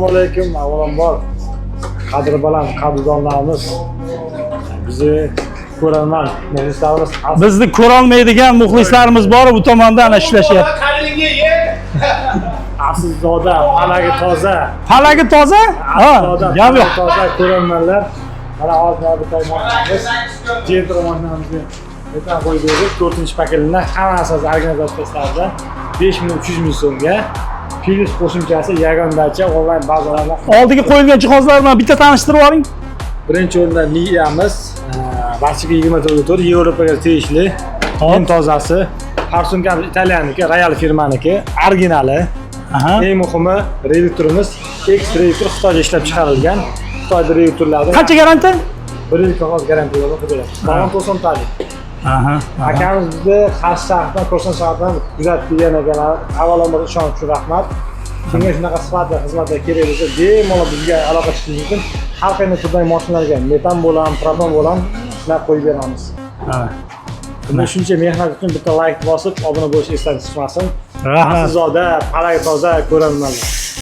Assalomu alaykum, avvalambor qadri baland qadrdonlarimiz, bizni ko'rarman muxlislarimiz. Bizni ko'rolmaydigan muxlislarimiz bor, bu tomonda ana ishlashyapti. Aslzoda, palagi toza. Palagi toza? Ha, gap yo'q. Toza ko'rarmanlar. Mana hozir bu tayyorlaymiz. Jentromanlarimizni aytib qo'yib berdik. 4-paketimdan hammasi organizatsiyasidan 5300 ming so'mga. Plus qo'shimchasi yagondacha onlayn bazalardan. Oldiga qo'yilgan jihozlar bilan bitta tanishtirib yuboring. Birinchi o'rinda Niyamiz, barchaga 24 Yevropaga tegishli. Eng tozasi. Parfumkamiz italyaniki, Royal firmaniki, originali. Eng muhimi, reduktorimiz X-reduktor Xitoyda ishlab chiqarilgan. Xitoyda reduktorlarda Qancha garantiya? 1 yil qog'oz garantiya beradi. Qog'oz to'santalik. Akamiz bizni Qarshi shahrdan, Ko'rsan shahrdan kuzatib kelgan ekanlar. Avvalambor ishonch uchun rahmat. Kimga shunaqa sifatli xizmatlar kerak bo'lsa, bemalol bizga aloqa qilishingiz mumkin. Har qanday turdagi mashinalarga metan bo'lam, propan bo'lam, ishlab qo'yib beramiz. Bunda shuncha mehnat uchun bitta like bosib, obuna bo'lishni esdan chiqmasin. Aslzoda, palagi toza ko'rarmanlar.